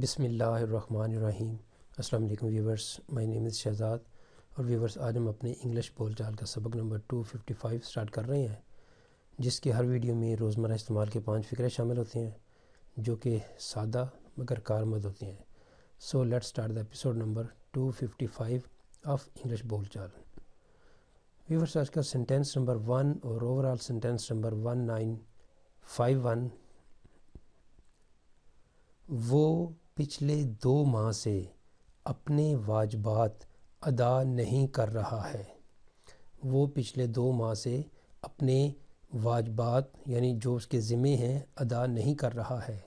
بسم اللہ الرحمن الرحیم۔ السلام علیکم ویورز، مائی نیم از شہزاد اور ویورز آج ہم اپنے انگلش بول چال کا سبق نمبر 255 سٹارٹ کر رہے ہیں، جس کے ہر ویڈیو میں روزمرہ استعمال کے 5 فقرے شامل ہوتے ہیں جو کہ سادہ مگر کارآمد ہوتے ہیں۔ So let start the episode number 255 of English بول چال۔ ویورز آج کا سینٹینس نمبر 1 اور اوورال سینٹینس نمبر 1951، وہ پچھلے 2 ماہ سے اپنے واجبات ادا نہیں کر رہا ہے۔ وہ پچھلے 2 ماہ سے اپنے واجبات یعنی جو اس کے ذمے ہیں ادا نہیں کر رہا ہے۔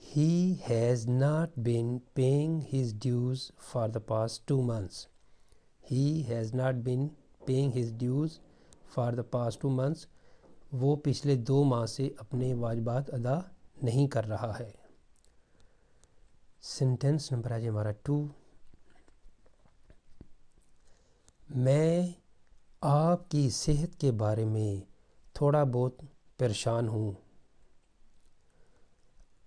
He has not been paying his dues for the past 2 months. He has not been paying his dues for the past 2 months. وہ پچھلے 2 ماہ سے اپنے واجبات ادا نہیں کر رہا ہے۔ سینٹینس نمبر ہے ہمارا 2، میں آپ کی صحت کے بارے میں تھوڑا بہت پریشان ہوں۔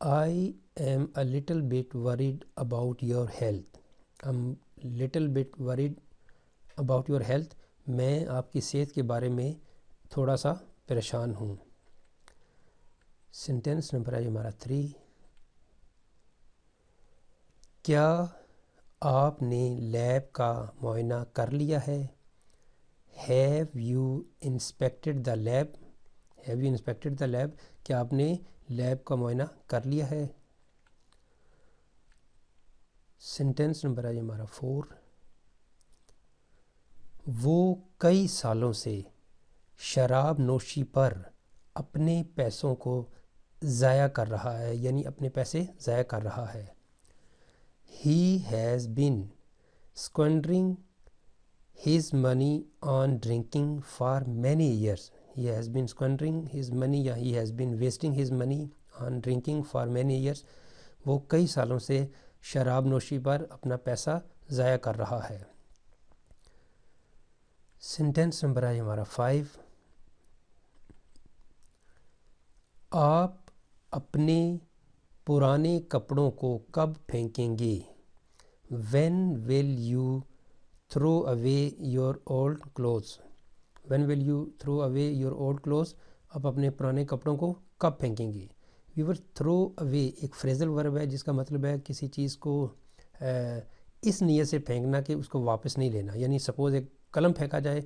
I am a little bit worried about your health. I'm little bit worried about your health. میں آپ کی صحت کے بارے میں تھوڑا سا پریشان ہوں۔ سینٹینس نمبر ہے ہمارا 3، کیا آپ نے لیب کا معائنہ کر لیا ہے؟ Have you inspected the lab? Have you inspected the lab? کیا آپ نے لیب کا معائنہ کر لیا ہے؟ سینٹینس نمبر ہے ہمارا 4، وہ کئی سالوں سے شراب نوشی پر اپنے پیسوں کو ضائع کر رہا ہے، یعنی اپنے پیسے ضائع کر رہا ہے۔ He has been squandering his money on drinking for many years. He has been squandering his money یا he has been wasting his money on drinking for many years. وہ کئی سالوں سے شراب نوشی پر اپنا پیسہ ضائع کر رہا ہے۔ سینٹینس نمبر ہے ہمارا 5، آپ اپنے پرانے کپڑوں کو کب پھینکیں گے؟ When will you throw away your old clothes? When will you throw away your old clothes? آپ اپنے پرانے کپڑوں کو کب پھینکیں گے؟ ویور تھرو اوے ایک فریزل ورب ہے جس کا مطلب ہے کسی چیز کو اس نیت سے پھینکنا کہ اس کو واپس نہیں لینا، یعنی سپوز ایک قلم پھینکا جائے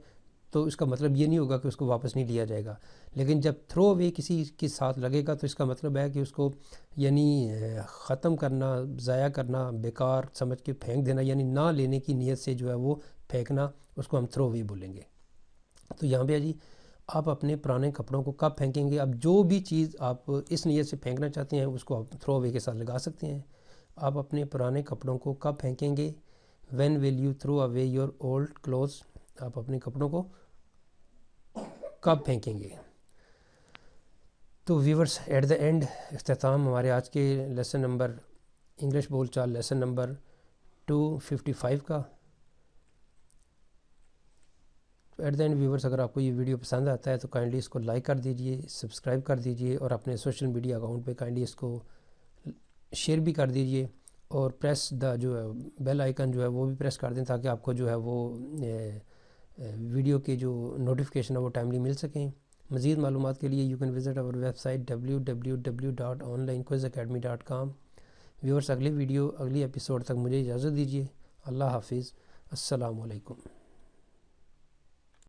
تو اس کا مطلب یہ نہیں ہوگا کہ اس کو واپس نہیں لیا جائے گا، لیکن جب تھرو اوے کسی کے ساتھ لگے گا تو اس کا مطلب ہے کہ اس کو یعنی ختم کرنا، ضائع کرنا، بیکار سمجھ کے پھینک دینا، یعنی نہ لینے کی نیت سے جو ہے وہ پھینکنا، اس کو ہم تھرو اوے بولیں گے۔ تو یہاں پہ جی آپ اپنے پرانے کپڑوں کو کب پھینکیں گے؟ اب جو بھی چیز آپ اس نیت سے پھینکنا چاہتے ہیں اس کو آپ تھرو اوے کے ساتھ لگا سکتے ہیں۔ آپ اپنے پرانے کپڑوں کو کب پھینکیں گے؟ When will you throw away your old clothes? آپ اپنے کپڑوں کو کب پھینکیں گے؟ تو ویورز ایٹ دا اینڈ اختتام ہمارے آج کے لیسن نمبر انگلش بول چال لیسن نمبر 255 کا۔ ایٹ دا اینڈ ویورز اگر آپ کو یہ ویڈیو پسند آتا ہے تو کائنڈلی اس کو لائک کر دیجئے، سبسکرائب کر دیجئے اور اپنے سوشل میڈیا اکاؤنٹ پہ کائنڈلی اس کو شیئر بھی کر دیجئے، اور پریس دا جو ہے بیل آئیکن جو ہے وہ بھی پریس کر دیں تاکہ آپ کو جو ہے وہ ویڈیو کے جو نوٹیفیکیشن ہے وہ ٹائملی مل سکیں۔ مزید معلومات کے لیے یو کین وزٹ اور ویب سائٹ www.onlinequizacademy.com۔ ویورز اگلی ویڈیو اگلی ایپیسوڈ تک مجھے اجازت دیجیے۔ اللہ حافظ، السلام علیکم۔